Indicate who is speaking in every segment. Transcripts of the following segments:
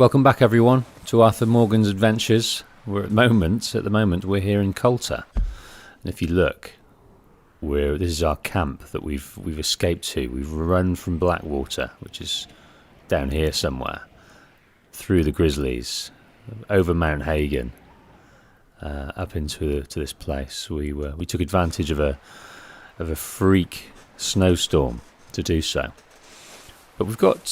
Speaker 1: Welcome back, everyone, to Arthur Morgan's Adventures. At the moment, we're here in Coulter, and if you look, this is our camp that we've escaped to. We've run from Blackwater, which is down here somewhere, through the Grizzlies, over Mount Hagen, up into this place. We took advantage of a freak snowstorm to do so, but we've got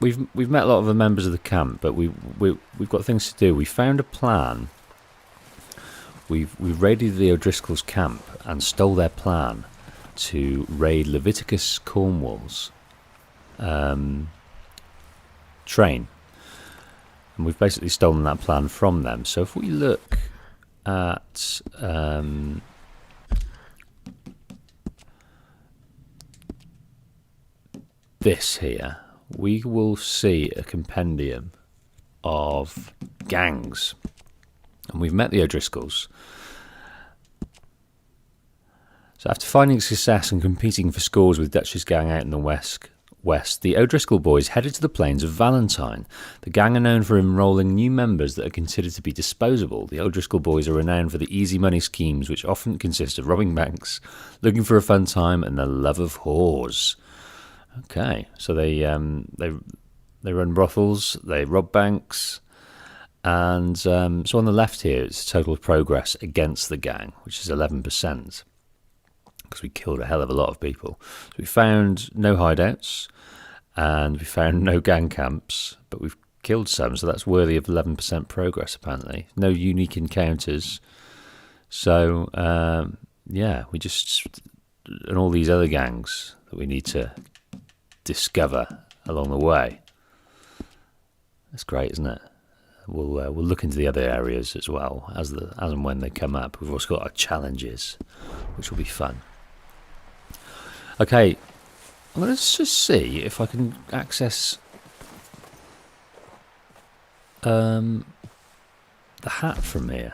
Speaker 1: We've met a lot of the members of the camp, but we've got things to do. We found a plan. We've raided the O'Driscoll's camp and stole their plan to raid Leviticus Cornwall's train, and we've basically stolen that plan from them. So if we look at this here, we will see a compendium of gangs, and we've met the O'Driscolls. So after finding success and competing for scores with Dutch's gang out in the west, the O'Driscoll boys headed to the plains of Valentine. The gang are known for enrolling new members that are considered to be disposable. The O'Driscoll boys are renowned for the easy money schemes, which often consist of robbing banks, looking for a fun time, and the love of whores. Okay, so they run brothels, they rob banks, and so on the left here it's total progress against the gang, which is 11%, because we killed a hell of a lot of people. So we found no hideouts, and we found no gang camps, but we've killed some, so that's worthy of 11% progress apparently. No unique encounters. So yeah, and all these other gangs that we need to discover along the way. That's great, isn't it? We'll look into the other areas as well as and when they come up. We've also got our challenges, which will be fun. Okay, let's just see if I can access the hat from here.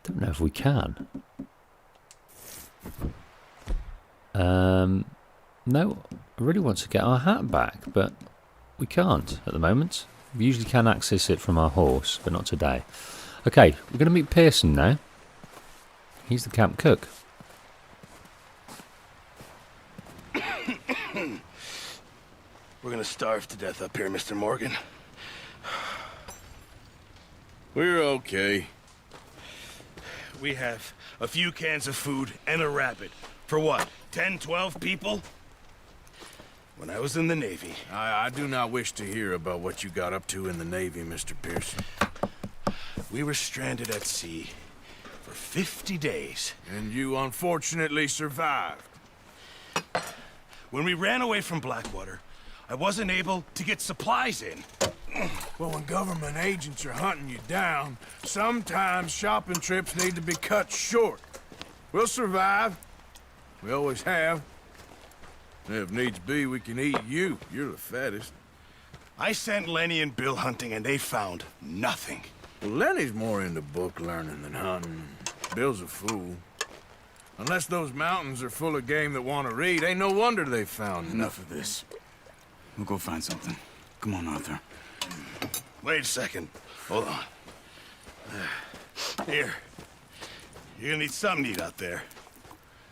Speaker 1: Don't know if we can. No, I really want to get our hat back, but we can't at the moment. We usually can access it from our horse, but not today. Okay, we're going to meet Pearson now. He's the camp cook.
Speaker 2: We're going to starve to death up here, Mr. Morgan.
Speaker 3: We're okay.
Speaker 2: We have a few cans of food and a rabbit. For what, 10, 12 people? When I was in the Navy...
Speaker 3: I do not wish to hear about what you got up to in the Navy, Mr. Pearson.
Speaker 2: We were stranded at sea for 50 days.
Speaker 3: And you unfortunately survived.
Speaker 2: When we ran away from Blackwater, I wasn't able to get supplies in.
Speaker 3: Well, when government agents are hunting you down, sometimes shopping trips need to be cut short. We'll survive. We always have. If needs be, we can eat you. You're the fattest.
Speaker 2: I sent Lenny and Bill hunting, and they found nothing.
Speaker 3: Well, Lenny's more into book learning than hunting. Bill's a fool. Unless those mountains are full of game that want to read, ain't no wonder they found
Speaker 4: Enough of this. We'll go find something. Come on, Arthur.
Speaker 2: Wait a second. Hold on. Here. You're gonna need something to eat out there.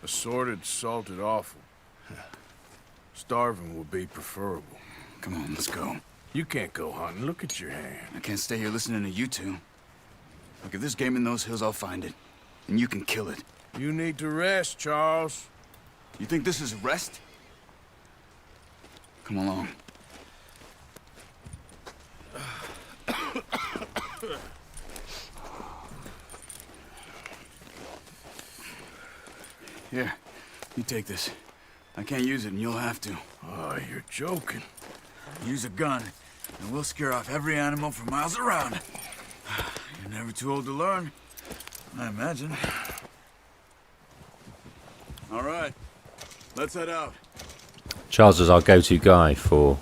Speaker 3: Assorted, salted offal. Starving will be preferable.
Speaker 4: Come on, let's go.
Speaker 3: You can't go hunting. Look at your hand.
Speaker 4: I can't stay here listening to you two. Look, if there's game in those hills, I'll find it. And you can kill it.
Speaker 3: You need to rest, Charles.
Speaker 4: You think this is rest? Come along. Here, you take this. I can't use it, and you'll have to.
Speaker 3: Oh, you're joking.
Speaker 4: Use a gun, and we'll scare off every animal for miles around. You're never too old to learn, I imagine. All right, let's head out.
Speaker 1: Charles is our go-to guy for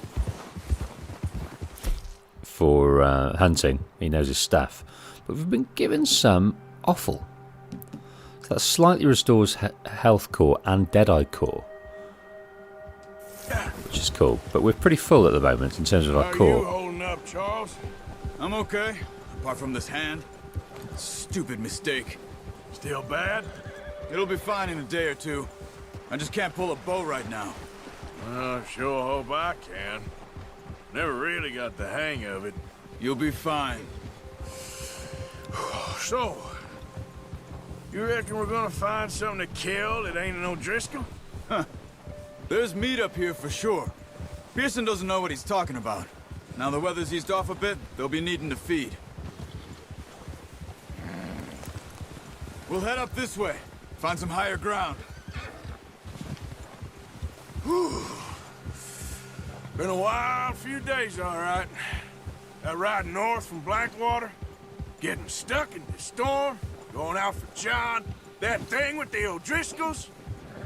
Speaker 1: hunting. He knows his stuff. But we've been given some offal. So that slightly restores health core and deadeye core. which is cool. But we're pretty full at the moment in terms of our
Speaker 3: How you
Speaker 1: core.
Speaker 3: holding up, Charles?
Speaker 4: I'm okay, apart from this hand. Stupid mistake.
Speaker 3: Still bad?
Speaker 4: It'll be fine in a day or two. I just can't pull a bow right now.
Speaker 3: I sure hope I can. Never really got the hang of it.
Speaker 4: You'll be fine.
Speaker 3: So, you reckon we're gonna find something to kill that ain't no Driscoll?
Speaker 4: There's meat up here for sure. Pearson doesn't know what he's talking about. Now the weather's eased off a bit, they'll be needing to feed. We'll head up this way. Find some higher ground.
Speaker 3: Whew. Been a wild few days, all right. That ride north from Blackwater, getting stuck in the storm, going out for John, that thing with the O'Driscolls.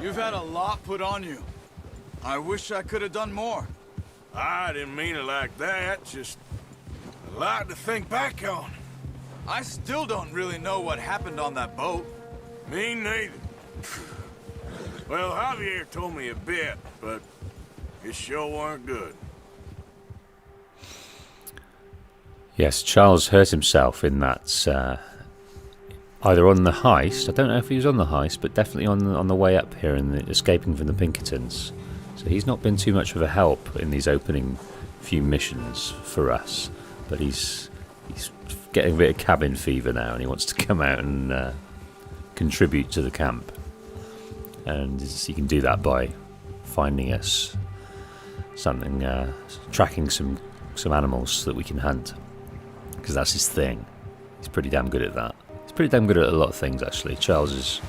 Speaker 4: You've had a lot put on you. I wish I could have done more.
Speaker 3: I didn't mean it like that, just a lot to think back on.
Speaker 4: I still don't really know what happened on that boat.
Speaker 3: Me neither. Well, Javier told me a bit, but it sure weren't good.
Speaker 1: Yes, Charles hurt himself in that, either on the heist, I don't know if he was on the heist, but definitely on the way up here and escaping from the Pinkertons. So he's not been too much of a help in these opening few missions for us, but he's getting a bit of cabin fever now and he wants to come out and contribute to the camp. And he can do that by finding us something, tracking some animals that we can hunt, because that's his thing. He's pretty damn good at that. He's pretty damn good at a lot of things, actually. Charles is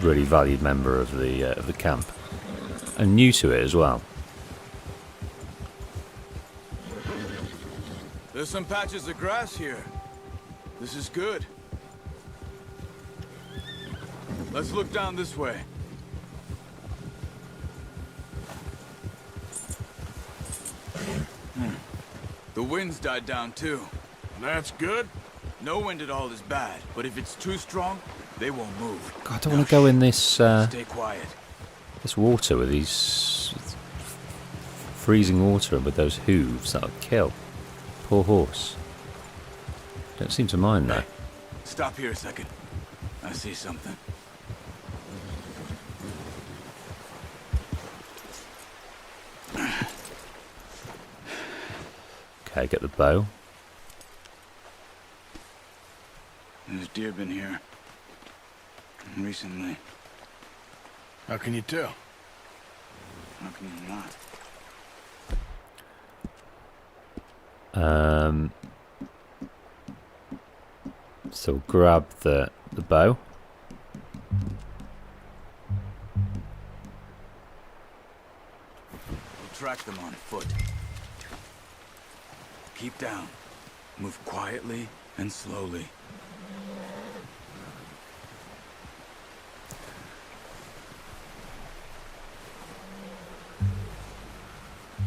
Speaker 1: a really valued member of the camp, and new to it as well.
Speaker 4: There's some patches of grass here. This is good. Let's look down this way. The wind's died down too.
Speaker 3: That's good.
Speaker 4: No wind at all is bad, but if it's too strong, they won't move.
Speaker 1: God, I don't want to go in this
Speaker 4: Stay quiet.
Speaker 1: this water with these freezing water and with those hooves. That'll kill. Poor horse. Don't seem to mind though.
Speaker 4: Stop here a second. I see something.
Speaker 1: Okay, get the bow.
Speaker 4: There's deer been here. Recently.
Speaker 3: How can you tell?
Speaker 4: How can you not?
Speaker 1: So grab the bow.
Speaker 4: We'll track them on foot. Keep down. Move quietly and slowly.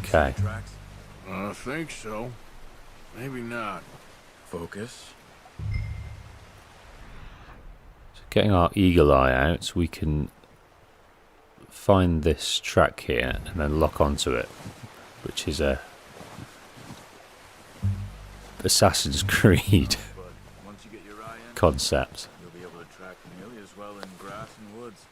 Speaker 1: Okay.
Speaker 4: Tracks.
Speaker 3: I think so. Maybe not.
Speaker 4: Focus.
Speaker 1: So getting our eagle eye out, we can find this track here and then lock onto it, which is a Assassin's Creed
Speaker 4: But once you get your eye in,
Speaker 1: concept.
Speaker 4: you'll be able to track nearly as well in grass and woods.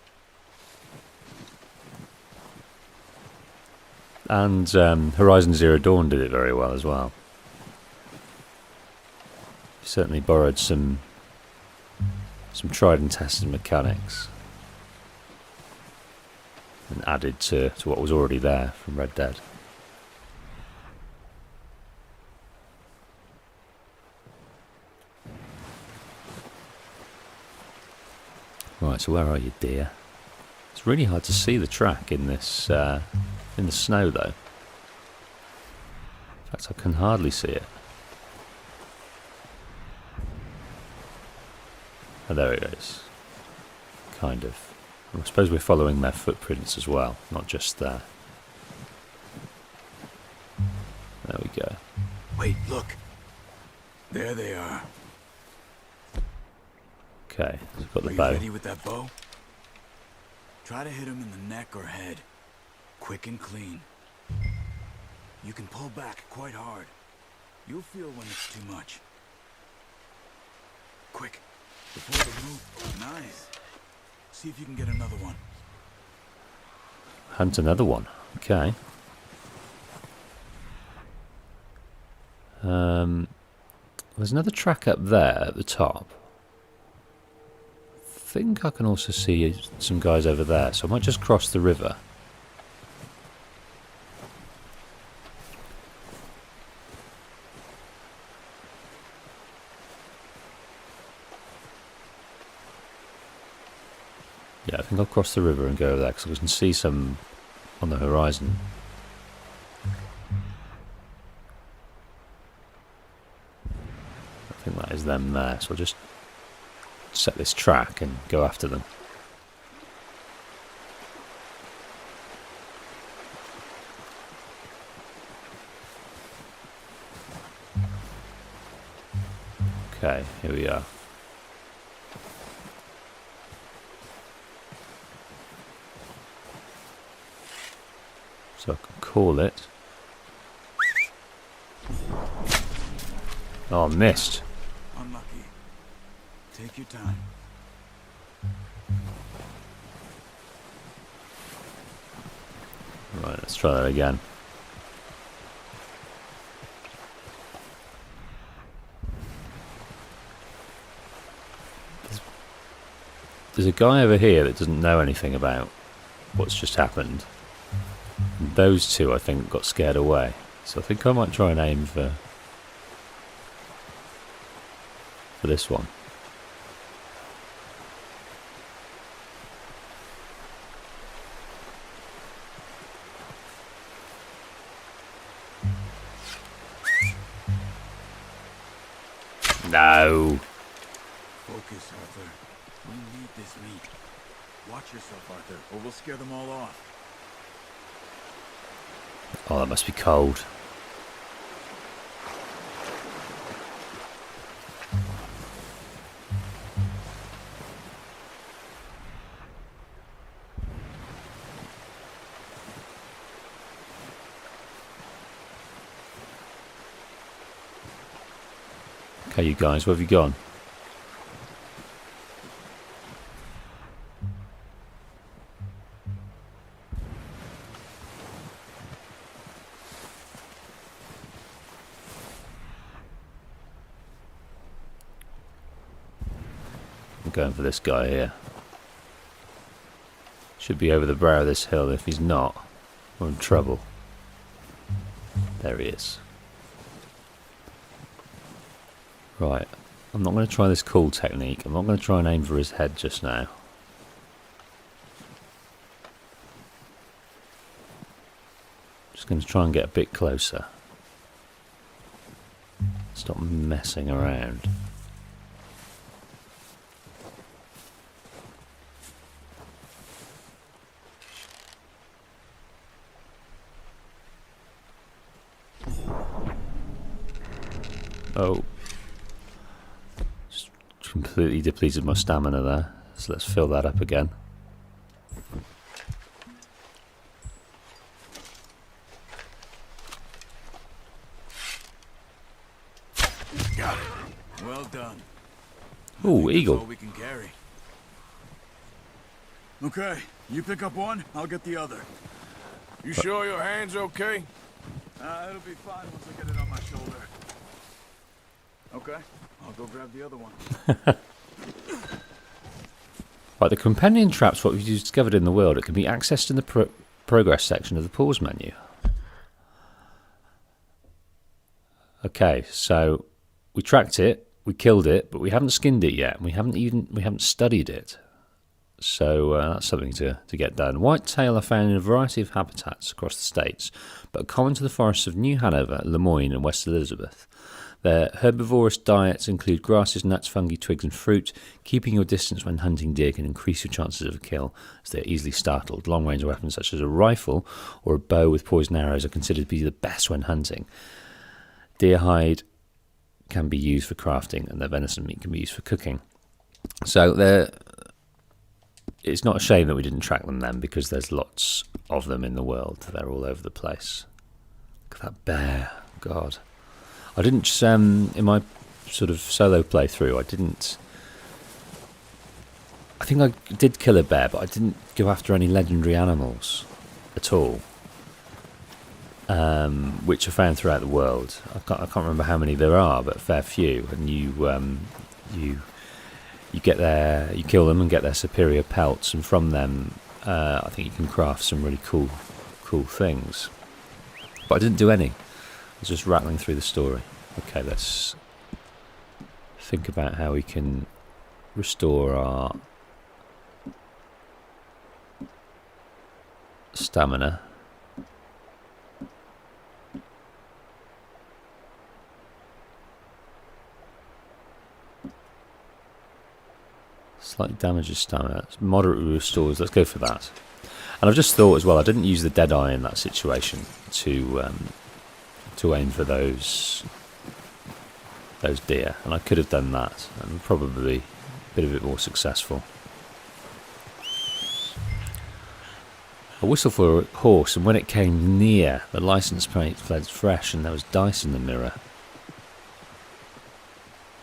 Speaker 1: And Horizon Zero Dawn did it very well as well. Certainly borrowed some tried and tested mechanics and added to what was already there from Red Dead. Right, so where are you, dear? It's really hard to see the track in this in the snow, though. In fact, I can hardly see it. Oh, there it is. Kind of. I suppose we're following their footprints as well, not just there. There we go.
Speaker 4: Wait, look. There they are.
Speaker 1: Okay, so we've got
Speaker 4: Are
Speaker 1: the
Speaker 4: you
Speaker 1: bow.
Speaker 4: ready with that bow? Try to hit him in the neck or head. quick and clean. You can pull back quite hard. You'll feel when it's too much. Quick, before they move. Nice. See if you can get another one.
Speaker 1: Hunt another one. Okay. There's another track up there at the top. I think I can also see some guys over there, so I might just cross the river. Yeah, I think I'll cross the river and go over there because we can see some on the horizon. I think that is them there, so I'll just set this track and go after them. Okay, here we are. So I can call it. Oh, missed.
Speaker 4: Unlucky. Take your time.
Speaker 1: Right, let's try that again. There's a guy over here that doesn't know anything about what's just happened. And those two, I think, got scared away. So I think I might try and aim for this one. No.
Speaker 4: Focus, Arthur. We need this meat. Watch yourself, Arthur, or we'll scare them all off.
Speaker 1: Oh, that must be cold. Okay, you guys, where have you gone? I'm going for this guy here. Should be over the brow of this hill. If he's not, we're in trouble. There he is. Right, I'm not going to try this cool technique. I'm not going to try and aim for his head just now. Just going to try and get a bit closer. Stop messing around. Oh. Just completely depleted my stamina there. So let's fill that up again.
Speaker 4: Got it. Well done.
Speaker 1: Ooh, eagle.
Speaker 4: That's all we can carry. Okay, you pick up one, I'll get the other.
Speaker 3: You sure your hand's okay?
Speaker 4: It'll be fine once I get it on my shoulder. Okay, I'll go grab the other one.
Speaker 1: Right, the companion trap's what we've discovered in the world. It can be accessed in the progress section of the pause menu. Okay, so we tracked it, we killed it, but we haven't skinned it yet, and we haven't studied it. So that's something to get done. Whitetail are found in a variety of habitats across the states, but are common to the forests of New Hanover, Lemoyne, and West Elizabeth. Their herbivorous diets include grasses, nuts, fungi, twigs, and fruit. Keeping your distance when hunting deer can increase your chances of a kill, as they are easily startled. Long-range weapons such as a rifle or a bow with poisoned arrows are considered to be the best when hunting. Deer hide can be used for crafting, and their venison meat can be used for cooking. So it's not a shame that we didn't track them then, because there's lots of them in the world. They're all over the place. Look at that bear. God. I didn't, in my sort of solo playthrough, I think I did kill a bear, but I didn't go after any legendary animals at all, which are found throughout the world. I can't remember how many there are, but a fair few. And you kill them and get their superior pelts, and from them, I think you can craft some really cool things. But I didn't do any. I was just rattling through the story. Okay, let's think about how we can restore our stamina. Slightly damages stamina. Moderately restores. Let's go for that. And I've just thought as well, I didn't use the Deadeye in that situation to aim for those deer, and I could have done that and probably been a bit more successful. I whistled for a horse, and when it came near, the license plate fled fresh, and there was dice in the mirror.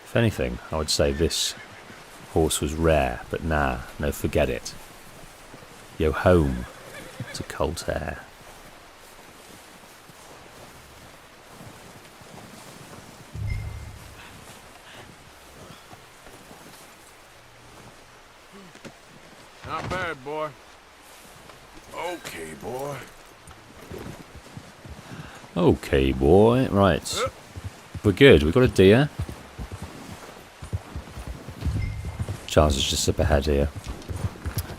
Speaker 1: If anything, I would say this horse was rare, but nah, no, forget it. Yo home to Colt Air.
Speaker 3: Not bad, boy. Okay, boy.
Speaker 1: Okay, boy. Right. We're good. We've got a deer. Charles is just up ahead here.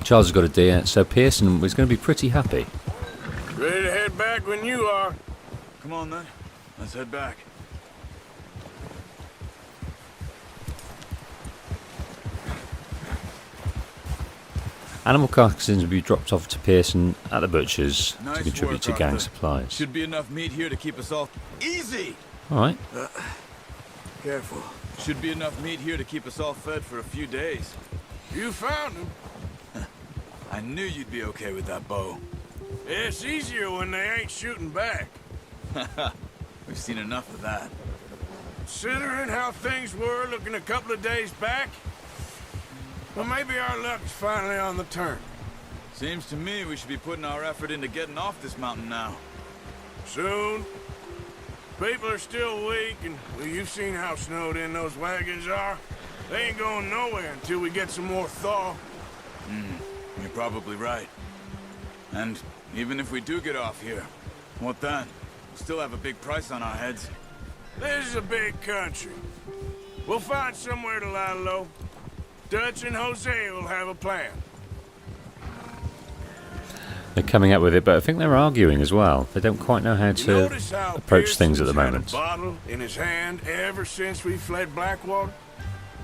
Speaker 1: Charles has got a deer, so Pearson is going to be pretty happy.
Speaker 3: Ready to head back when you are.
Speaker 4: Come on, then. Let's head back.
Speaker 1: Animal carcasses will be dropped off to Pearson at the butcher's
Speaker 4: Nice
Speaker 1: to contribute
Speaker 4: work,
Speaker 1: to gang
Speaker 4: Arthur.
Speaker 1: supplies.
Speaker 4: Should be enough meat here to keep us all easy.
Speaker 1: All right.
Speaker 4: Careful. Should be enough meat here to keep us all fed for a few days.
Speaker 3: You found him.
Speaker 4: I knew you'd be okay with that bow.
Speaker 3: It's easier when they ain't shooting back.
Speaker 4: We've seen enough of that.
Speaker 3: Considering how things were looking a couple of days back, well, maybe our luck's finally on the turn.
Speaker 4: Seems to me we should be putting our effort into getting off this mountain now.
Speaker 3: Soon. People are still weak, and well, you've seen how snowed in those wagons are. They ain't going nowhere until we get some more thaw.
Speaker 4: You're probably right. And even if we do get off here, what then? We'll still have a big price on our heads.
Speaker 3: This is a big country. We'll find somewhere to lie low. Dutch and Jose will have a plan.
Speaker 1: They're coming up with it, but I think they're arguing as well. They don't quite know how
Speaker 3: You
Speaker 1: to
Speaker 3: notice how
Speaker 1: approach things at the
Speaker 3: Pearson's
Speaker 1: moment.
Speaker 3: had a bottle in his hand ever since we fled Blackwater?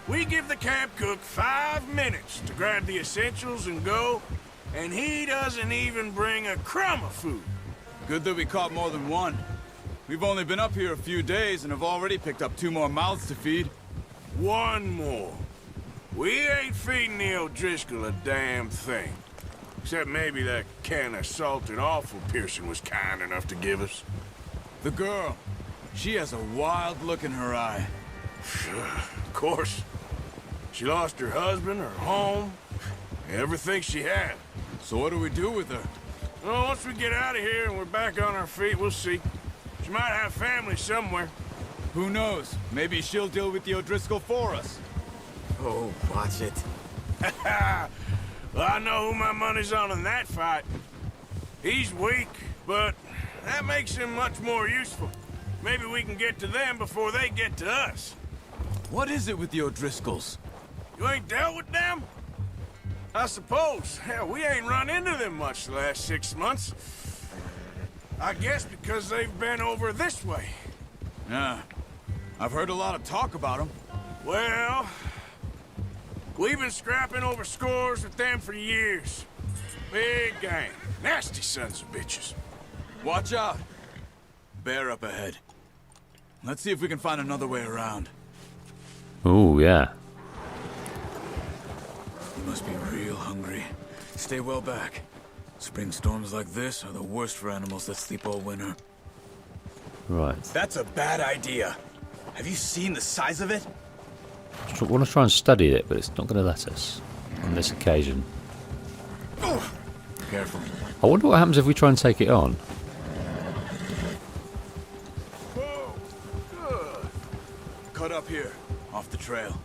Speaker 3: We give the camp cook 5 minutes to grab the essentials and go, and he doesn't even bring a crumb of food.
Speaker 4: Good that we caught more than one. We've only been up here a few days and have already picked up 2 more mouths to feed.
Speaker 3: One more. We ain't feeding the O'Driscoll a damn thing. Except maybe that can of salted offal Pearson was kind enough to give us.
Speaker 4: The girl, she has a wild look in her eye.
Speaker 3: Of course. She lost her husband, her home, everything she had.
Speaker 4: So what do we do with her?
Speaker 3: Well, once we get out of here and we're back on our feet, we'll see. She might have family somewhere.
Speaker 4: Who knows? Maybe she'll deal with the O'Driscoll for us.
Speaker 5: Oh, watch it.
Speaker 3: Well, I know who my money's on in that fight. He's weak, but that makes him much more useful. Maybe we can get to them before they get to us.
Speaker 4: What is it with the O'Driscolls?
Speaker 3: You ain't dealt with them? I suppose. Hell, we ain't run into them much the last 6 months. I guess because they've been over this way.
Speaker 4: Yeah, I've heard a lot of talk about them.
Speaker 3: Well, we've been scrapping over scores with them for years. Big gang. Nasty sons of bitches.
Speaker 4: Watch out. Bear up ahead. Let's see if we can find another way around.
Speaker 1: Oh, yeah.
Speaker 4: You must be real hungry. stay well back. Spring storms like this are the worst for animals that sleep all winter.
Speaker 1: Right.
Speaker 2: That's a bad idea. Have you seen the size of it?
Speaker 1: I want to try and study it, but it's not going to let us on this occasion.
Speaker 4: Careful.
Speaker 1: I wonder what happens if we try and take it on.
Speaker 4: Whoa! Good. Cut up here, off the trail.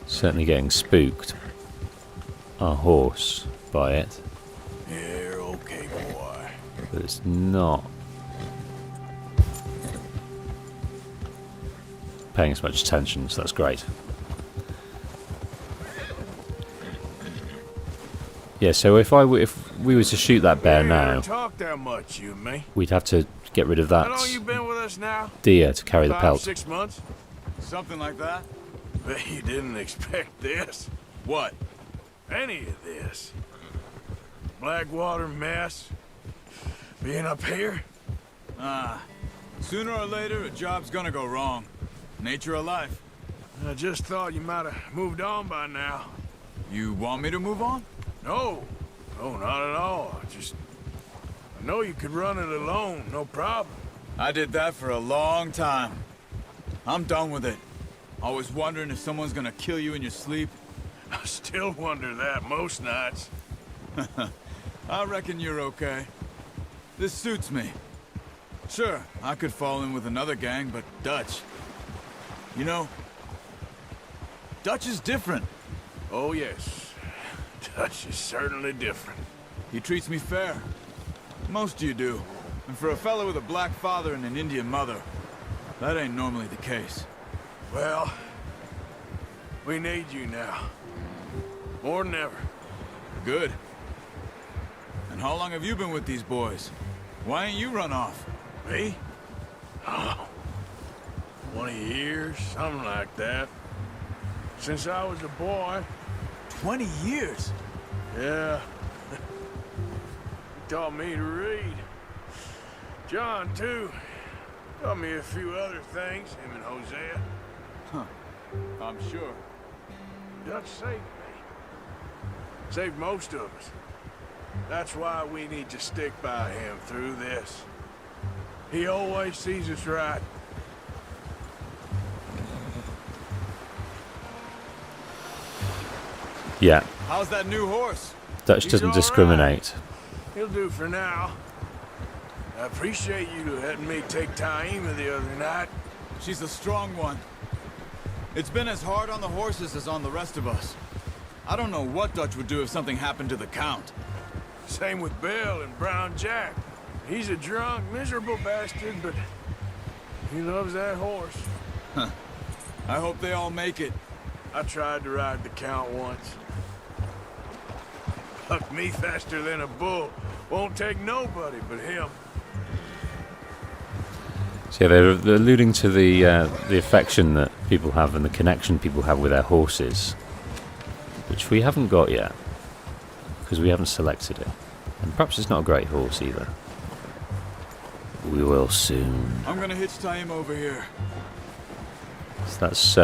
Speaker 1: Certainly getting spooked. Our horse by it,
Speaker 3: You're okay, boy.
Speaker 1: but it's not paying as much attention, so that's great. Yeah, so if we were to shoot that bear
Speaker 3: We ain't
Speaker 1: now,
Speaker 3: talk that much, you and me.
Speaker 1: we'd have to get rid of
Speaker 3: How
Speaker 1: that
Speaker 3: long you been with us now?
Speaker 1: deer to carry the
Speaker 3: 5,
Speaker 1: pelt.
Speaker 3: 6 months?
Speaker 4: Something like that?
Speaker 3: Bet you didn't expect this.
Speaker 4: What?
Speaker 3: Any of this. Blackwater mess. Being up here?
Speaker 4: Sooner or later, a job's gonna go wrong. Nature of life.
Speaker 3: I just thought you might have moved on by now.
Speaker 4: You want me to move on?
Speaker 3: No. No, not at all. I know you could run it alone, no problem.
Speaker 4: I did that for a long time. I'm done with it. Always wondering if someone's gonna kill you in your sleep.
Speaker 3: I still wonder that most nights.
Speaker 4: I reckon you're okay. This suits me. Sure, I could fall in with another gang, but Dutch... You know, Dutch is different.
Speaker 3: Oh, yes. Dutch is certainly different.
Speaker 4: He treats me fair. Most of you do. And for a fellow with a black father and an Indian mother, that ain't normally the case.
Speaker 3: Well, we need you now. More than ever.
Speaker 4: Good. And how long have you been with these boys? Why ain't you run off?
Speaker 3: Me? Oh, 20 years, something like that. Since I was a boy.
Speaker 4: 20 years?
Speaker 3: Yeah. He taught me to read. John, too. Taught me a few other things, him and Hosea.
Speaker 4: I'm sure.
Speaker 3: Dutch saved me. Saved most of us. That's why we need to stick by him through this. He always sees us right.
Speaker 1: Yeah,
Speaker 4: How's that new horse?
Speaker 1: Dutch
Speaker 3: He's
Speaker 1: doesn't
Speaker 3: all
Speaker 1: discriminate.
Speaker 3: He'll do for now. I appreciate you letting me take Taima the other night.
Speaker 4: She's a strong one. It's been as hard on the horses as on the rest of us. I don't know what Dutch would do if something happened to the Count.
Speaker 3: Same with Bill and Brown Jack. He's a drunk, miserable bastard, but he loves that horse.
Speaker 4: I hope they all make it.
Speaker 3: I tried to ride the Count once. Bucked me faster than a bull. Won't take nobody but him.
Speaker 1: So yeah, they're alluding to the affection that people have and the connection people have with their horses, which we haven't got yet because we haven't selected it, and perhaps it's not a great horse either. We will soon.
Speaker 4: I'm gonna hitch Taima over here.
Speaker 1: So that's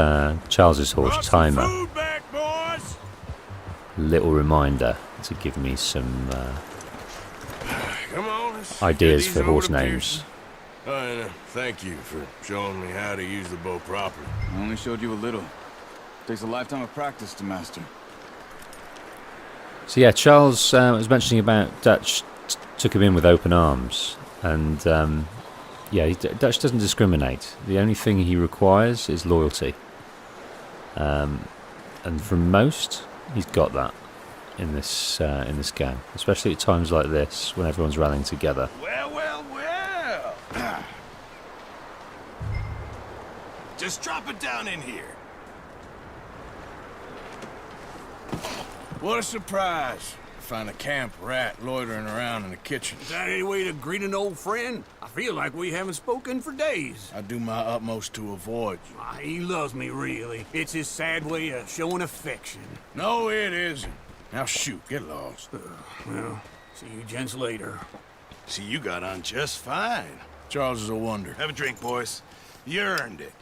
Speaker 1: Charles's horse,
Speaker 3: Brought some
Speaker 1: Timer.
Speaker 3: food back, boys.
Speaker 1: Little reminder to give me some
Speaker 3: Come on, let's
Speaker 1: ideas
Speaker 3: get
Speaker 1: for
Speaker 3: these
Speaker 1: horse
Speaker 3: over to
Speaker 1: names.
Speaker 3: Pearson. Thank you for showing me how to use the bow properly.
Speaker 4: I only showed you a little. Takes a lifetime of practice to master.
Speaker 1: So yeah, Charles was mentioning about Dutch took him in with open arms, and yeah, Dutch doesn't discriminate. The only thing he requires is loyalty, and from most, he's got that in this gang, especially at times like this when everyone's rallying together.
Speaker 2: Well, well, well. Just drop it down in here.
Speaker 3: What a surprise. Find a camp rat loitering around in the kitchen.
Speaker 5: Is that any way to greet an old friend? I feel like we haven't spoken for days.
Speaker 3: I do my utmost to avoid you.
Speaker 5: He loves me, really. It's his sad way of showing affection.
Speaker 3: No, it isn't. Now shoot, get lost.
Speaker 5: Well, see you gents later.
Speaker 2: See, you got on just fine.
Speaker 3: Charles is a wonder.
Speaker 2: Have a drink, boys. You earned it.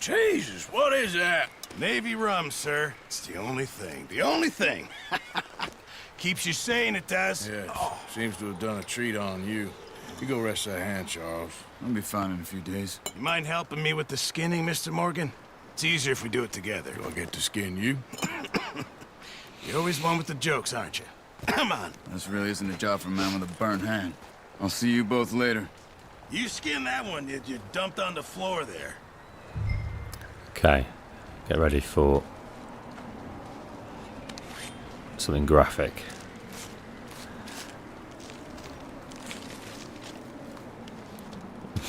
Speaker 3: Jesus, what is that?
Speaker 2: Navy rum, sir. It's the only thing. The only thing. Keeps you sane, it does.
Speaker 3: Yeah, seems to have done a treat on you. You go rest that hand, Charles.
Speaker 4: I'll be fine in a few days.
Speaker 2: You mind helping me with the skinning, Mr. Morgan? It's easier if we do it together.
Speaker 3: Do I get to skin you?
Speaker 2: You're always one with the jokes, aren't you? Come on.
Speaker 4: This really isn't a job for a man with a burnt hand. I'll see you both later.
Speaker 2: You skin that one you dumped on the floor there.
Speaker 1: Okay, get ready for something graphic.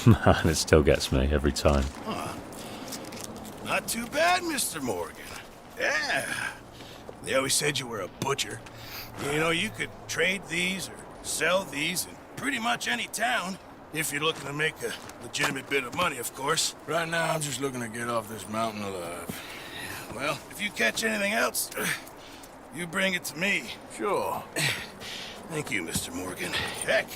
Speaker 1: Man, it still gets me every time.
Speaker 2: Not too bad, Mr. Morgan. Yeah. They always said you were a butcher. You know, you could trade these or sell these in pretty much any town. If you're looking to make a legitimate bit of money, of course.
Speaker 3: Right now, I'm just looking to get off this mountain alive.
Speaker 2: Well, if you catch anything else, you bring it to me.
Speaker 3: Sure.
Speaker 2: Thank you, Mr. Morgan. Heck,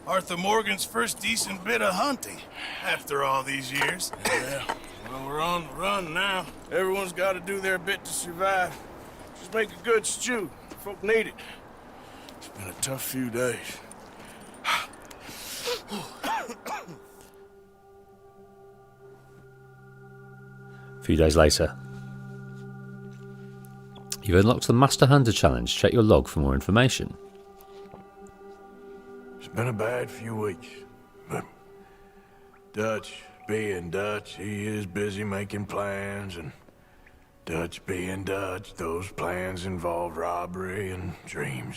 Speaker 2: Arthur Morgan's first decent bit of hunting after all these years.
Speaker 3: Yeah. Well, we're on the run now. Everyone's got to do their bit to survive. Just make a good stew. Folk need it. It's been a tough few days.
Speaker 1: A few days later. You've unlocked the Master Hunter Challenge. Check your log for more information.
Speaker 3: It's been a bad few weeks, but Dutch being Dutch, he is busy making plans, and Dutch being Dutch, those plans involve robbery and dreams.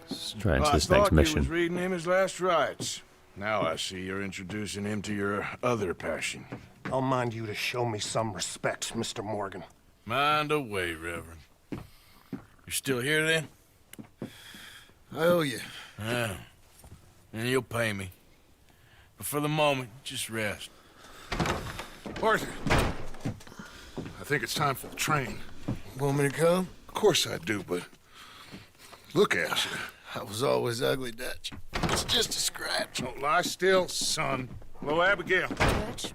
Speaker 1: Straight into
Speaker 3: Well,
Speaker 1: this
Speaker 3: I
Speaker 1: next
Speaker 3: thought you was
Speaker 1: mission.
Speaker 3: reading him his last rites. Now I see you're introducing him to your other passion.
Speaker 6: I'll mind you to show me some respect, Mr. Morgan.
Speaker 3: Mind away, Reverend. You still here then?
Speaker 2: I owe you.
Speaker 3: Yeah. And you'll pay me. But for the moment, just rest.
Speaker 7: Arthur, I think it's time for the train.
Speaker 2: Want me to come?
Speaker 7: Of course I do, but look at you.
Speaker 2: I was always ugly, Dutch. It's just a scratch.
Speaker 7: Don't lie still, son. Hello, Abigail.
Speaker 8: Dutch,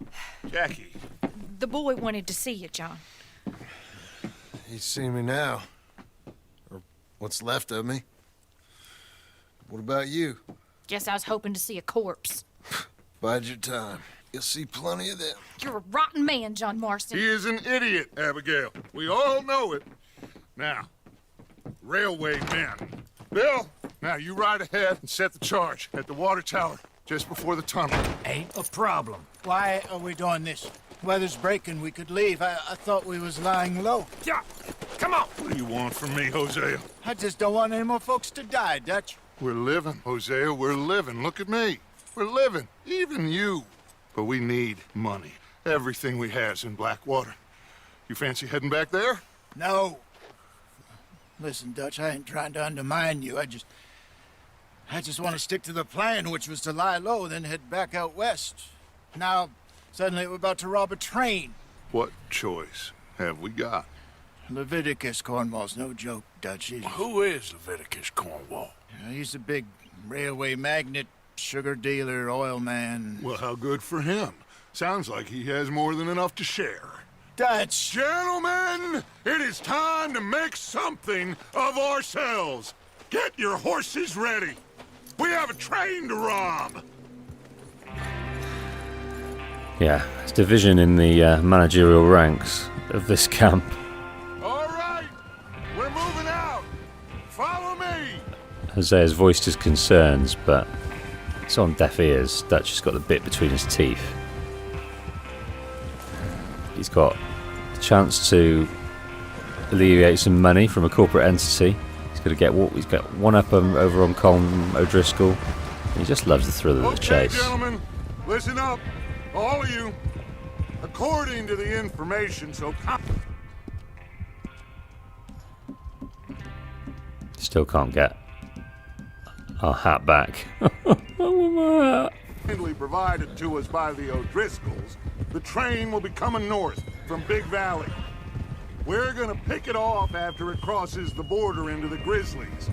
Speaker 7: Jackie.
Speaker 8: the boy wanted to see you, John.
Speaker 2: He's seen me now. Or what's left of me. What about you?
Speaker 8: Guess I was hoping to see a corpse.
Speaker 2: Bide your time. You'll see plenty of them.
Speaker 8: You're a rotten man, John Marston.
Speaker 7: He is an idiot, Abigail. We all know it. Now, railway men. Bill, now you ride ahead and set the charge at the water tower just before the tunnel.
Speaker 9: Ain't a problem. Why are we doing this? Weather's breaking. We could leave. I thought we was lying low.
Speaker 7: Yeah, come on. What do you want from me, Hosea?
Speaker 9: I just don't want any more folks to die, Dutch.
Speaker 7: We're living, Hosea. We're living. Look at me. We're living. Even you. But we need money. Everything we has in Blackwater. You fancy heading back there?
Speaker 9: No. Listen, Dutch, I ain't trying to undermine you. I just want to stick to the plan, which was to lie low, then head back out west. Now, suddenly we're about to rob a train.
Speaker 7: What choice have we got?
Speaker 9: Leviticus Cornwall's no joke, Dutch.
Speaker 3: Who is Leviticus Cornwall?
Speaker 9: He's a big railway magnate, sugar dealer, oil man.
Speaker 7: Well, how good for him. Sounds like he has more than enough to share.
Speaker 9: Dutch!
Speaker 7: Gentlemen, it is time to make something of ourselves. Get your horses ready. We have a train to rob.
Speaker 1: Yeah, it's division in the managerial ranks of this camp.
Speaker 7: All right, we're moving out. Follow me.
Speaker 1: Hosea's voiced his concerns, but it's on deaf ears. Dutch has got the bit between his teeth. He's got the chance to alleviate some money from a corporate entity. He's got to get what he's got one up over on Colm O'Driscoll. He just loves the thrill of the
Speaker 7: Okay,
Speaker 1: chase.
Speaker 7: gentlemen, listen up, all of you. According to the information,
Speaker 1: Still can't get our hat back. I want my hat.
Speaker 7: kindly provided to us by the O'Driscolls, the train will be coming north from Big Valley. We're gonna pick it off after it crosses the border into the Grizzlies.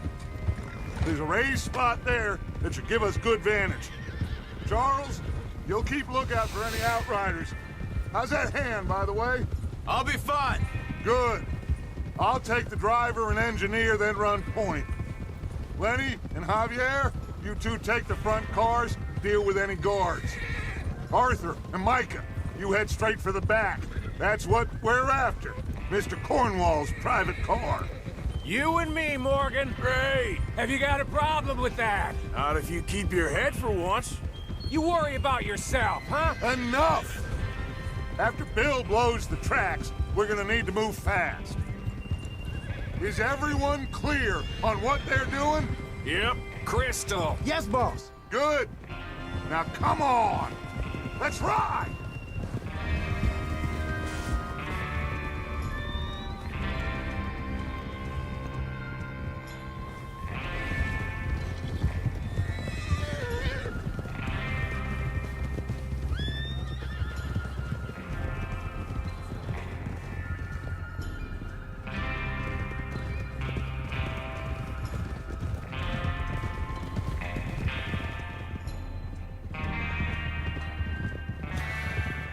Speaker 7: There's a raised spot there that should give us good vantage. Charles, you'll keep lookout for any outriders. How's that hand, by the way?
Speaker 4: I'll be fine.
Speaker 7: Good. I'll take the driver and engineer, then run point. Lenny and Javier, you two take the front cars, deal with any guards. Arthur and Micah, you head straight for the back. That's what we're after. Mr. Cornwall's private car.
Speaker 3: You and me, Morgan.
Speaker 5: Great.
Speaker 3: Have you got a problem with that?
Speaker 5: Not if you keep your head for once.
Speaker 3: You worry about yourself, huh?
Speaker 7: Enough! After Bill blows the tracks, we're gonna need to move fast. Is everyone clear on what they're doing?
Speaker 5: Yep.
Speaker 3: Crystal.
Speaker 9: Yes, boss.
Speaker 7: Good. Now come on. Let's ride!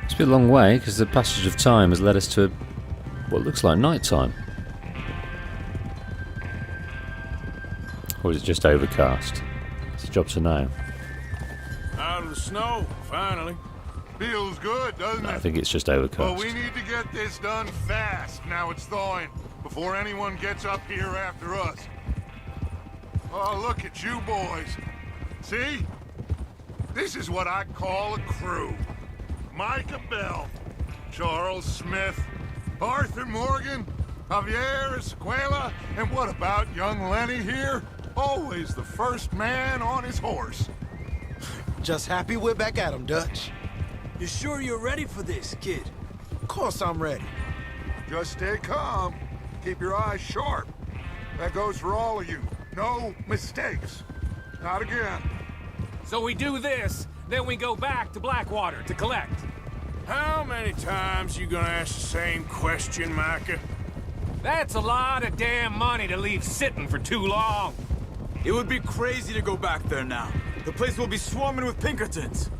Speaker 1: It's been a long way because the passage of time has led us to what looks like night time. Or is it just overcast? It's a job to know.
Speaker 5: Out of the snow, finally.
Speaker 7: Feels good, doesn't
Speaker 1: I
Speaker 7: it?
Speaker 1: think it's just
Speaker 7: But
Speaker 1: overcast.
Speaker 7: we need to get this done fast. Now it's thawing, before anyone gets up here after us. Oh, look at you boys. See? This is what I call a crew. Micah Bell, Charles Smith, Arthur Morgan, Javier Escuela, and what about young Lenny here? Always the first man on his horse.
Speaker 9: Just happy we're back at 'em, Dutch.
Speaker 5: You sure you're ready for this, kid?
Speaker 9: Of course I'm ready.
Speaker 7: Just stay calm. Keep your eyes sharp. That goes for all of you. No mistakes. Not again.
Speaker 3: So we do this, then we go back to Blackwater to collect.
Speaker 5: How many times you gonna ask the same question, Micah?
Speaker 3: That's a lot of damn money to leave sitting for too long.
Speaker 4: It would be crazy to go back there now. The place will be swarming with Pinkertons.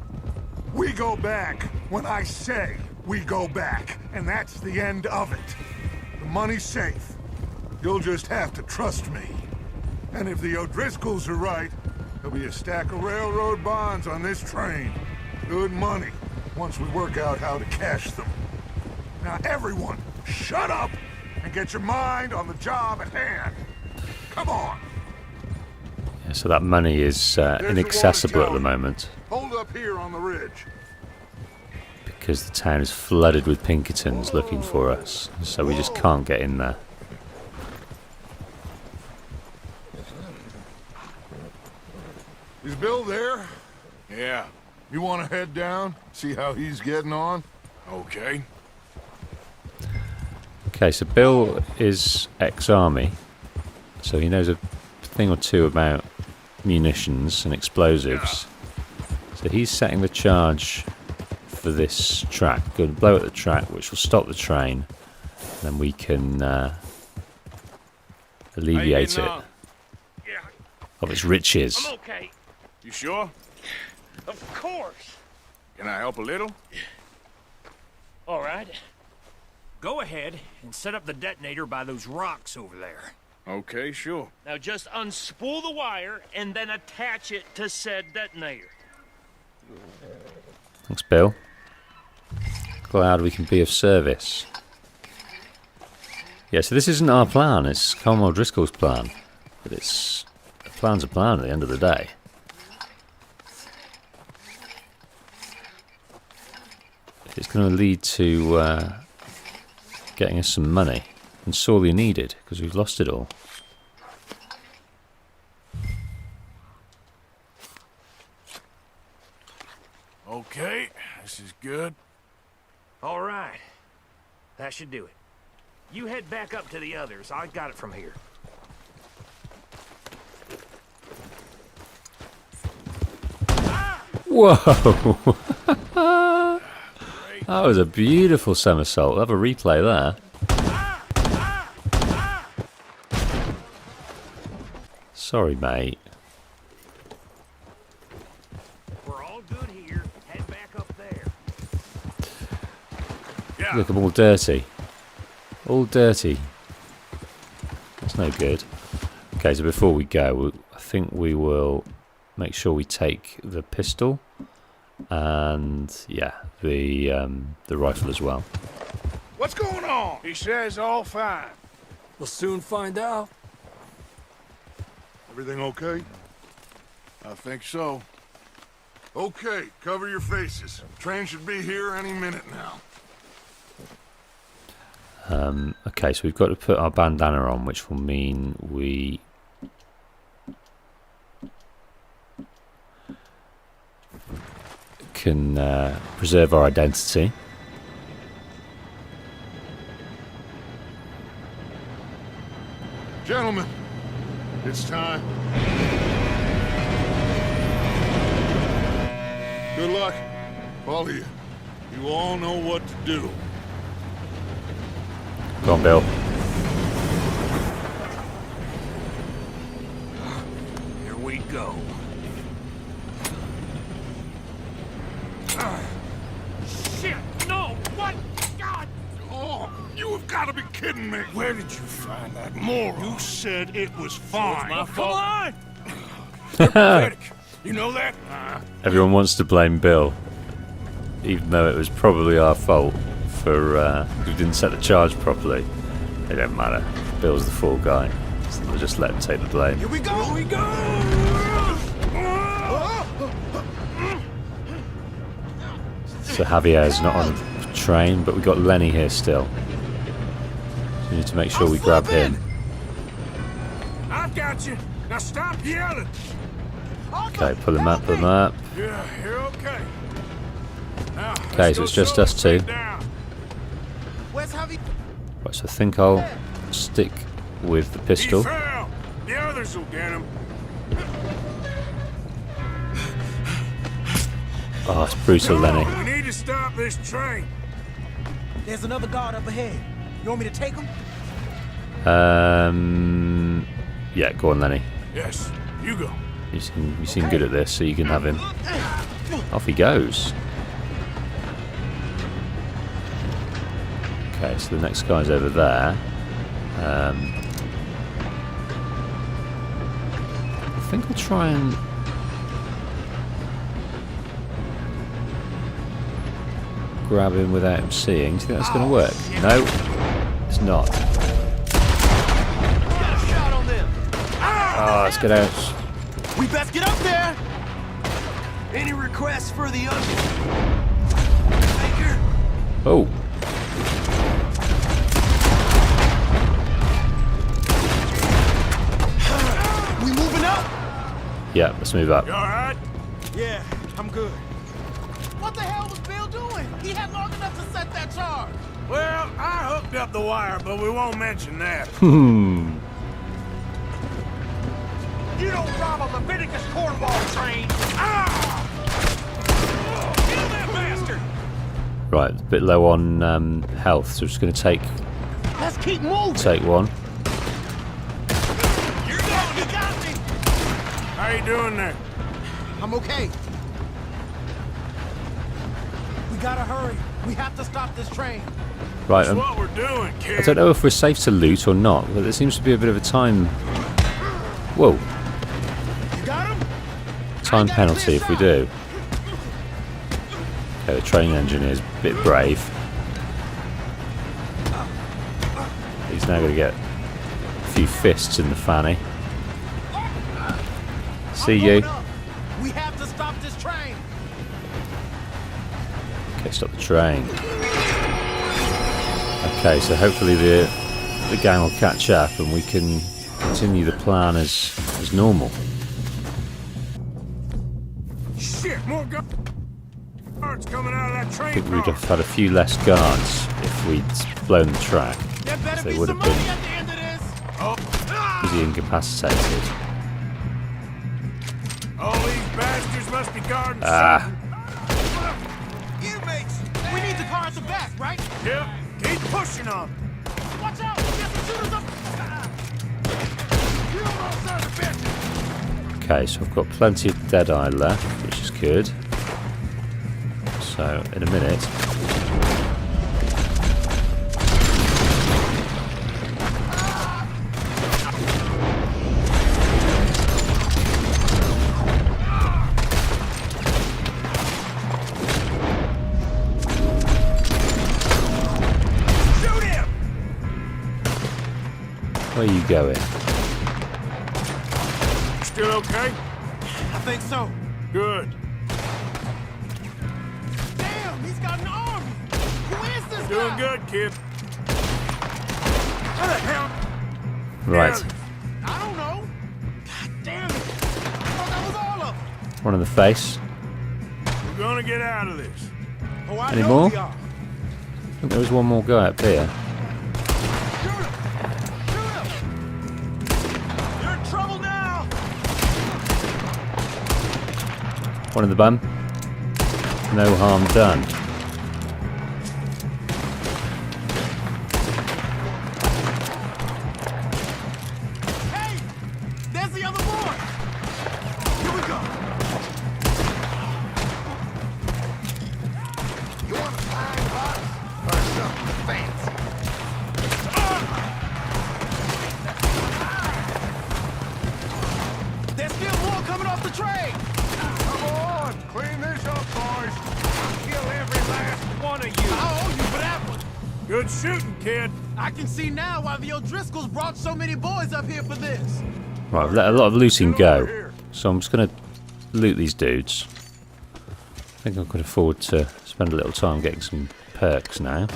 Speaker 7: We go back when I say we go back, and that's the end of it. The money's safe. You'll just have to trust me. And if the O'Driscolls are right, there'll be a stack of railroad bonds on this train. Good money, once we work out how to cash them. Now everyone, shut up and get your mind on the job at hand. Come on.
Speaker 1: Yeah, so that money is inaccessible at the moment
Speaker 7: Hold up here on the ridge.
Speaker 1: because the town is flooded with Pinkertons looking for us. So we just can't get in there.
Speaker 7: Is Bill there?
Speaker 5: Yeah.
Speaker 7: You want to head down, see how he's getting on?
Speaker 5: Okay.
Speaker 1: Okay, so Bill is ex-army, so he knows a thing or two about munitions and explosives. So he's setting the charge for this track. Going to blow at the track, which will stop the train. Then we can alleviate it
Speaker 5: Yeah.
Speaker 1: of its riches.
Speaker 8: I'm okay.
Speaker 5: You sure?
Speaker 8: Of course.
Speaker 5: Can I help a little?
Speaker 10: All right. Go ahead and set up the detonator by those rocks over there.
Speaker 5: Okay, sure.
Speaker 10: Now just unspool the wire and then attach it to said detonator.
Speaker 1: Thanks, Bill. Glad we can be of service. Yeah, so this isn't our plan, it's Cornwall Driscoll's plan. But it's a plan's a plan at the end of the day. It's going to lead to getting us some money, and sorely needed, because we've lost it all.
Speaker 5: Okay, this is good.
Speaker 10: All right. That should do it. You head back up to the others. I got it from here.
Speaker 1: Whoa! That was a beautiful somersault. We'll have a replay there. Sorry, mate.
Speaker 10: We're all good here. Head back up there.
Speaker 3: Yeah.
Speaker 1: Look, I'm all dirty. All dirty. That's no good. Okay, so before we go, I think we will make sure we take the pistol and, yeah, the rifle as well.
Speaker 3: What's going on? He says all fine.
Speaker 5: We'll soon find out.
Speaker 7: Everything okay?
Speaker 3: I think so.
Speaker 7: Okay, cover your faces. Train should be here any minute now.
Speaker 1: Okay, so we've got to put our bandana on, which will mean we can preserve our identity.
Speaker 7: Gentlemen, it's time. Good luck, all of you. You all know what to do.
Speaker 1: Go on, Bill.
Speaker 10: Here we go. Shit! No! What? God!
Speaker 7: Oh, you have got to be kidding me.
Speaker 3: Where did you find that moron?
Speaker 7: You said it was fine.
Speaker 10: My fault.
Speaker 3: on! You're pathetic. You know that?
Speaker 1: Everyone wants to blame Bill, even though it was probably our fault for we didn't set the charge properly. It don't matter. Bill's the fall guy, so we'll just let him take the blame.
Speaker 3: Here we go! Here we go!
Speaker 1: So Javier's not on the train, but we've got Lenny here still. So we need to make sure we grab him.
Speaker 3: I've got you. Now stop yelling.
Speaker 1: Okay, pull him up, pull him up.
Speaker 3: Yeah, you're okay. Now,
Speaker 1: Okay, so it's just us two.
Speaker 9: Where's Javi?
Speaker 1: Right, so I think I'll stick with the pistol.
Speaker 3: He fell. The others will get him.
Speaker 1: Oh, it's brutal, Lenny.
Speaker 3: We need to stop this train.
Speaker 9: There's another guard up ahead. You want me to take him?
Speaker 1: Yeah, go on, Lenny.
Speaker 3: Yes, you go.
Speaker 1: You seem good at this, so you can have him. Off he goes. Okay, so the next guy's over there. I think I'll try and... grab him without him seeing. Do you think that's going to work? No, it's not. Oh, let's get out.
Speaker 9: We best get up there! Any requests for the onion?
Speaker 1: Oh.
Speaker 9: We moving up?
Speaker 1: Yeah, let's move up.
Speaker 3: You all right?
Speaker 9: Yeah, I'm good. What the hell was Bill doing? He had long enough to set that charge.
Speaker 3: Well, I hooked up the wire, but we won't mention that.
Speaker 10: You don't rob a Leviticus cornball train! Ah! Kill that bastard!
Speaker 1: Right, a bit low on health, so we're just going to take
Speaker 9: Let's keep moving.
Speaker 1: one.
Speaker 9: You're going, you got me.
Speaker 3: How you doing there?
Speaker 9: I'm okay. We gotta hurry. We have to stop this train.
Speaker 1: Right,
Speaker 3: That's what we're doing, kid.
Speaker 1: I don't know if we're safe to loot or not, but there seems to be a bit of a time... Whoa.
Speaker 9: You got him?
Speaker 1: Time penalty if we do. Okay, the train engineer's a bit brave. He's now going to get a few fists in the fanny. See you.
Speaker 9: We have to stop this train.
Speaker 1: Okay, stop the train. Okay, so hopefully the gang will catch up and we can continue the plan as normal.
Speaker 3: Shit, more guards coming out of that train
Speaker 1: I think we'd
Speaker 3: car.
Speaker 1: have had a few less guards if we'd blown the track.
Speaker 9: There better
Speaker 1: They
Speaker 9: be
Speaker 1: would
Speaker 9: some
Speaker 1: have
Speaker 9: money
Speaker 1: been
Speaker 9: at the end of this.
Speaker 1: easy incapacitated.
Speaker 3: All these bastards must be guarding
Speaker 9: You mates. We need the car at the back, right?
Speaker 3: something. Yep, keep pushing on.
Speaker 9: Watch out! There's some shooters up. You almost out of business.
Speaker 1: Okay, so I've got plenty of Deadeye left, which is good. So, in a minute... Where are you going?
Speaker 3: Still okay?
Speaker 9: I think so.
Speaker 3: Good.
Speaker 9: Damn, he's got an army. Who is this
Speaker 3: Doing
Speaker 9: guy?
Speaker 3: good, kid. What the hell?
Speaker 1: Right.
Speaker 9: I don't know. God damn it. I thought that was all of them.
Speaker 1: One in the face.
Speaker 3: We're gonna get out of this.
Speaker 9: Oh, I
Speaker 1: Any
Speaker 9: know
Speaker 1: more?
Speaker 9: we are.
Speaker 1: I think there was one more guy up here.
Speaker 9: Shoot him! Shoot him! You're in trouble now!
Speaker 1: One in the bum. No harm done.
Speaker 9: Hey! There's the other boy! Here we go!
Speaker 7: You want to find us or something fancy?
Speaker 9: There's still more coming off the train!
Speaker 7: Come on, clean this up, boys. I'll kill every last one of you.
Speaker 9: I owe you for that one.
Speaker 3: Good shooting, kid.
Speaker 9: I can see now why the O'Driscolls brought so many boys up here for this.
Speaker 1: Right, I've let a lot of looting go. So I'm just going to loot these dudes. I think I could afford to spend a little time getting some perks now.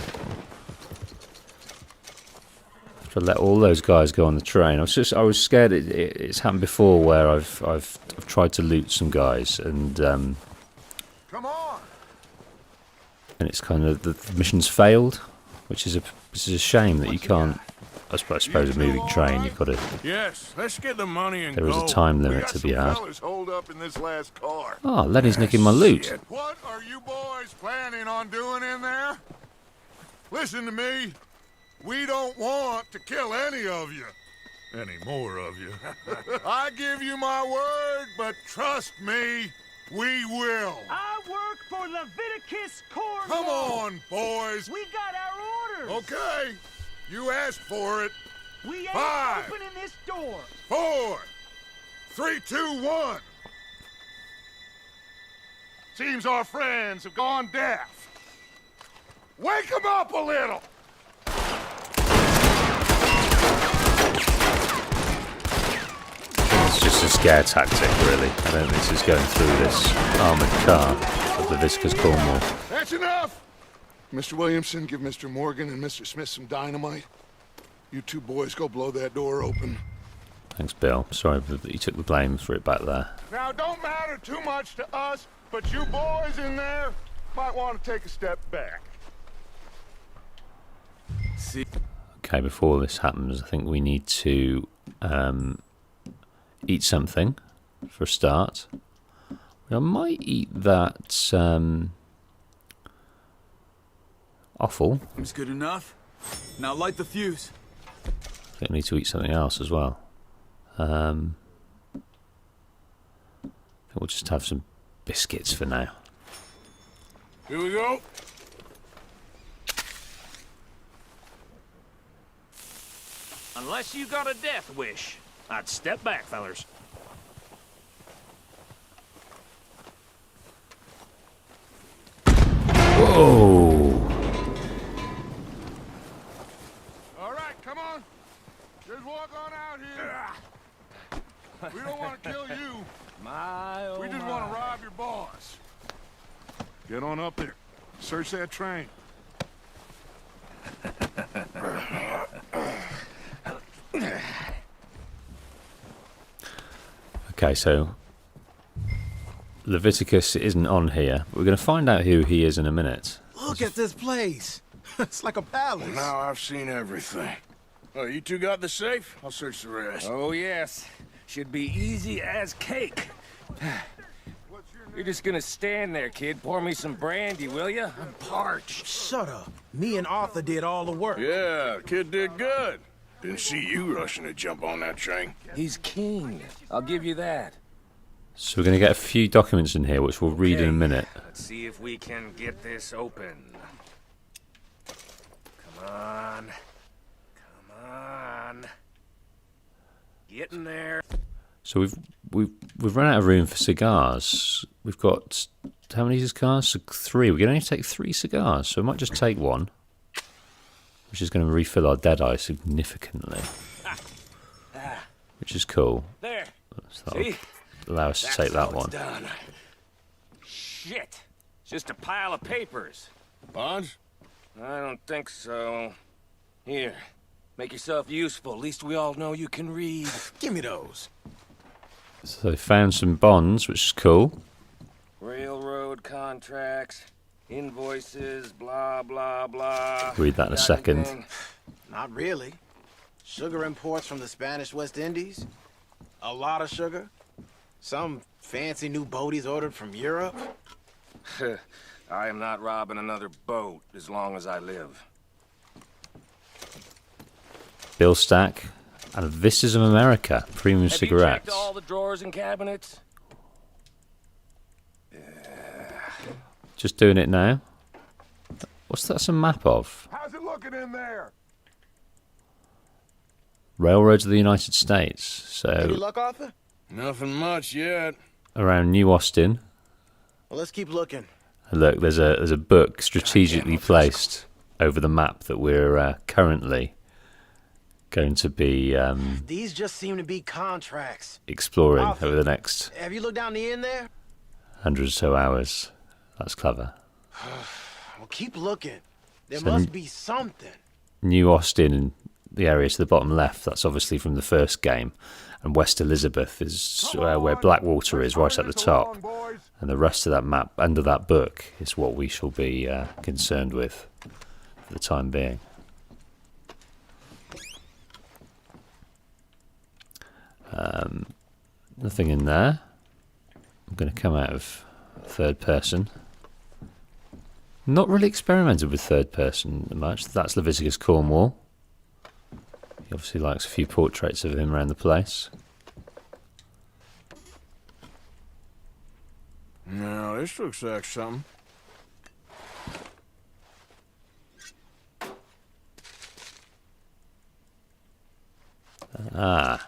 Speaker 1: To let all those guys go on the train. I was scared. It's happened before where I've tried to loot some guys and
Speaker 7: Come on.
Speaker 1: and it's kind of the mission's failed, which is a shame that you can't. I suppose a moving train. You've got to.
Speaker 3: Yes, let's get the money and
Speaker 1: There is
Speaker 3: go.
Speaker 1: a time
Speaker 7: We
Speaker 1: limit
Speaker 7: got
Speaker 1: to
Speaker 7: some
Speaker 1: be had.
Speaker 7: fellas holed up in this last car.
Speaker 1: Oh, Lenny's nicking my loot.
Speaker 7: What are you boys planning on doing in there? Listen to me. We don't want to kill any of you. Any more of you. I give you my word, but trust me, we will.
Speaker 8: I work for Leviticus Cornwall.
Speaker 7: Come on, boys.
Speaker 8: We got our orders.
Speaker 7: Okay. You asked for it.
Speaker 8: We ain't
Speaker 7: 5,
Speaker 8: opening this door.
Speaker 7: 4, 3, 2, 1. Seems our friends have gone deaf. Wake them up a little.
Speaker 1: It's just a scare tactic, really. I don't think this is going through this armoured car of the Viscous Cornwall.
Speaker 7: That's enough. Mr. Williamson, give Mr. Morgan and Mr. Smith some dynamite. You two boys go blow that door open.
Speaker 1: Thanks, Bill. Sorry that you took the blame for it back there.
Speaker 7: Now, it don't matter too much to us, but you boys in there might want to take a step back.
Speaker 4: See?
Speaker 1: Okay, before this happens, I think we need to eat something for a start. I might eat that offal.
Speaker 4: Seems good enough. Now light the fuse.
Speaker 1: I think I need to eat something else as well. I think we'll just have some biscuits for now.
Speaker 3: Here we go.
Speaker 5: Unless you got a death wish, I'd step back, fellers.
Speaker 1: Whoa!
Speaker 7: All right, come on. Just walk on out here. We don't want to kill you. We just want to rob your boss. Get on up there. Search that train.
Speaker 1: Okay, so Leviticus isn't on here. We're going to find out who he is in a minute.
Speaker 9: Look at this place. It's like a palace.
Speaker 3: Now I've seen everything. Oh, you two got the safe? I'll search the rest.
Speaker 5: Oh, yes. Should be easy as cake. You're just gonna stand there, kid. Pour me some brandy, will ya? I'm parched.
Speaker 9: Shut up. Me and Arthur did all the work.
Speaker 3: Yeah, kid did good. Didn't see you rushing to jump on that train.
Speaker 5: He's keen. I'll give you that.
Speaker 1: So we're going to get a few documents in here, which we'll read in a minute.
Speaker 5: Let's see if we can get this open. Come on. Come on. Get in there.
Speaker 1: So we've run out of room for cigars. We've got how many cigars? So 3. We can only take 3 cigars, so we might just take one, which is going to refill our Deadeye significantly, which is cool.
Speaker 5: There.
Speaker 1: So that'll allow us to take that one.
Speaker 5: Done. Shit. Just a pile of papers.
Speaker 3: Bonds?
Speaker 5: I don't think so. Here. Make yourself useful. At least we all know you can read.
Speaker 3: Give me those.
Speaker 1: So they found some bonds, which is cool.
Speaker 5: Railroad contracts, invoices, blah, blah, blah.
Speaker 1: Read that in a second.
Speaker 11: Not really. Sugar imports from the Spanish West Indies. A lot of sugar. Some fancy new boat he's ordered from Europe.
Speaker 5: I am not robbing another boat as long as I live.
Speaker 1: Bill stack and Vistas of America premium
Speaker 5: Have
Speaker 1: cigarettes.
Speaker 5: you checked all the drawers and cabinets?
Speaker 1: Just doing it now. What's that? Some map of
Speaker 7: How's it looking in there?
Speaker 1: railroads of the United States.
Speaker 11: Any
Speaker 1: So
Speaker 11: luck, Arthur?
Speaker 3: Nothing much yet.
Speaker 1: around New Austin.
Speaker 11: Well, let's keep looking.
Speaker 1: And look, there's a book strategically placed over the map that we're currently going to be
Speaker 11: These just seem to be contracts.
Speaker 1: exploring
Speaker 11: Arthur,
Speaker 1: over the next
Speaker 11: Have you looked down the end there?
Speaker 1: 100 or so hours. That's clever.
Speaker 11: Well, keep looking. There
Speaker 1: So
Speaker 11: must be something.
Speaker 1: New Austin, the area to the bottom left, that's obviously from the first game. And West Elizabeth is where Blackwater is, right at the top. And the rest of that map, under that book, is what we shall be concerned with for the time being. Nothing in there. I'm going to come out of third person. Not really experimented with third person much. That's Leviticus Cornwall. He obviously likes a few portraits of him around the place.
Speaker 3: No, this looks like something.
Speaker 1: Ah,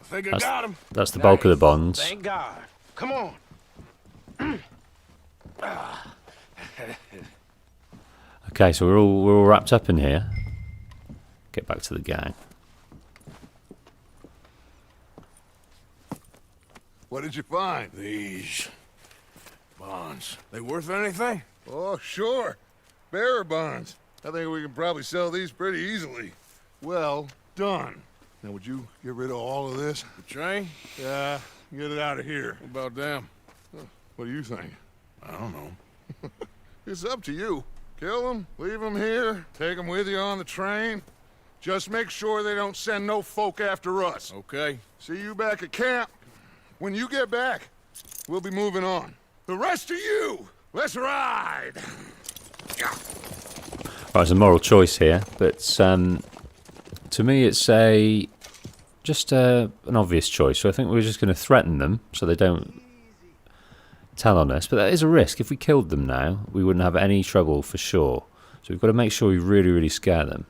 Speaker 3: I think I got him.
Speaker 1: that's the bulk of the bonds.
Speaker 11: Thank God. Come on.
Speaker 1: Okay, so we're all wrapped up in here. Get back to the gang.
Speaker 7: What did you find?
Speaker 3: These bonds. They worth anything?
Speaker 7: Oh, sure. Bearer bonds. I think we can probably sell these pretty easily. Well done. Now, would you get rid of all of this?
Speaker 3: The train?
Speaker 7: Yeah, get it out of here.
Speaker 3: What about them?
Speaker 7: What do you think?
Speaker 3: I don't know.
Speaker 7: It's up to you. Kill them, leave them here, take them with you on the train. Just make sure they don't send no folk after us.
Speaker 3: Okay.
Speaker 7: See you back at camp. When you get back, we'll be moving on. The rest of you, let's ride!
Speaker 1: Right, it's a moral choice here, but to me it's just an obvious choice. So I think we're just going to threaten them so they don't tell on us. But that is a risk. If we killed them now, we wouldn't have any trouble for sure. So we've got to make sure we really, really scare them.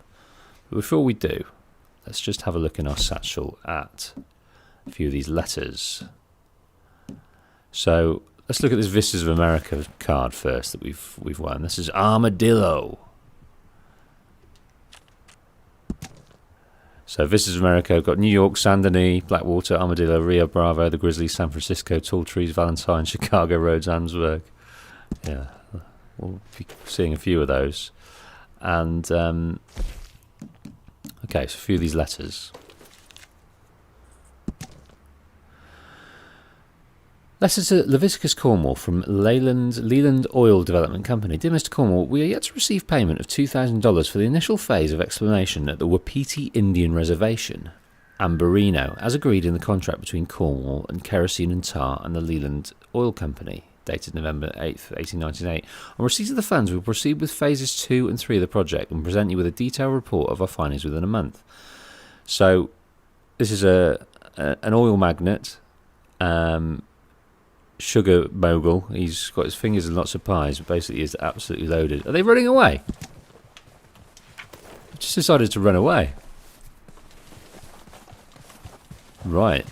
Speaker 1: But before we do, let's just have a look in our satchel at a few of these letters. So let's look at this Vistas of America card first that we've won. This is Armadillo. So Vistas of America, we've got New York, Saint Denis, Blackwater, Armadillo, Rio Bravo, the Grizzlies, San Francisco, Tall Trees, Valentine, Chicago, Rhodes, Ansburg. Yeah, we'll be seeing a few of those. And okay, so a few of these letters. Letter to Leviticus Cornwall from Leland Oil Development Company. Dear Mr. Cornwall, we are yet to receive payment of $2,000 for the initial phase of exploration at the Wapiti Indian Reservation, Amberino, as agreed in the contract between Cornwall and Kerosene and Tar and the Leland Oil Company, dated November 8th, 1898. On receipt of the funds, we will proceed with phases 2 and 3 of the project and present you with a detailed report of our findings within a month. So, this is an oil magnate. sugar mogul. He's got his fingers in lots of pies, but basically is absolutely loaded. Are they running away? I just decided to run away. Right.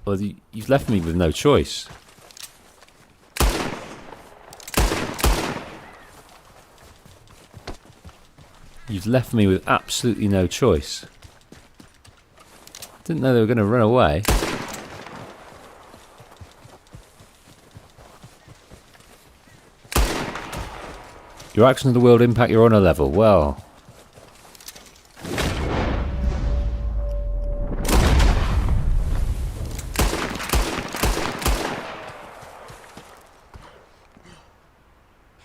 Speaker 1: Well, you've left me with no choice. You've left me with absolutely no choice. Didn't know they were going to run away. Your actions of the world impact your honor level. Well.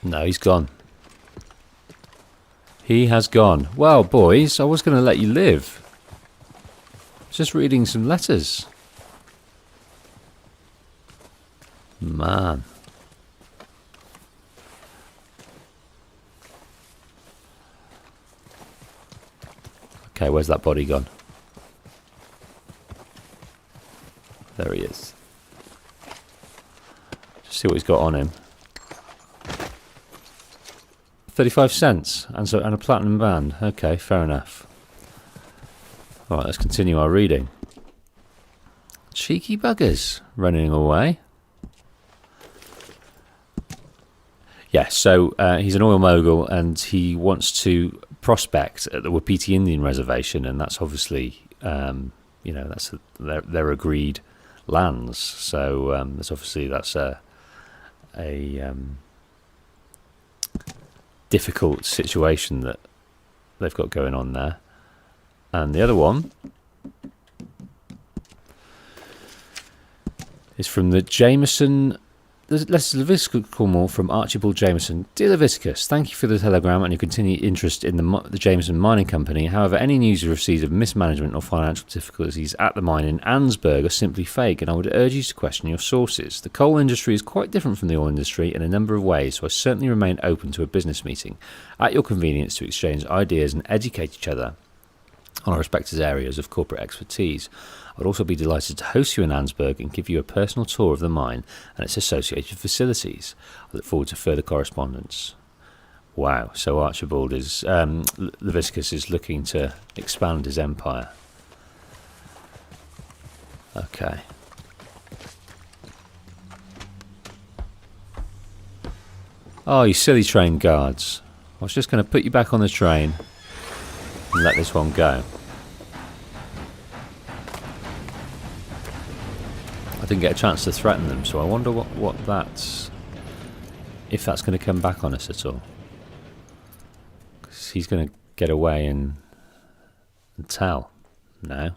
Speaker 1: No, he's gone. He has gone. Well, boys, I was going to let you live. Just reading some letters. Man. Okay, where's that body gone? There he is. Just see what he's got on him. 35 cents and a platinum band. Okay, fair enough. Alright, let's continue our reading. Cheeky buggers running away. Yeah, so he's an oil mogul and he wants to prospect at the Wapiti Indian Reservation, and that's obviously, you know, that's their agreed lands. So that's a difficult situation that they've got going on there. And the other one is from the Jameson. This is Leviticus Cornwall from Archibald Jameson. Dear Leviticus, thank you for the telegram and your continued interest in the Jameson Mining Company. However, any news you received of mismanagement or financial difficulties at the mine in Ansburg are simply fake, and I would urge you to question your sources. The coal industry is quite different from the oil industry in a number of ways, so I certainly remain open to a business meeting at your convenience to exchange ideas and educate each other on our respective areas of corporate expertise. I would also be delighted to host you in Ansburg and give you a personal tour of the mine and its associated facilities. I look forward to further correspondence. Wow, so Archibald is, Leviticus is looking to expand his empire. Okay. Oh, you silly train guards. I was just going to put you back on the train and let this one go. I didn't get a chance to threaten them, so I wonder what that's... if that's going to come back on us at all. Because he's going to get away and tell now.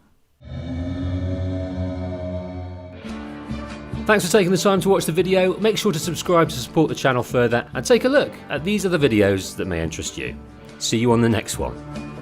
Speaker 1: Thanks for taking the time to watch the video. Make sure to subscribe to support the channel further and take a look at these other videos that may interest you. See you on the next one.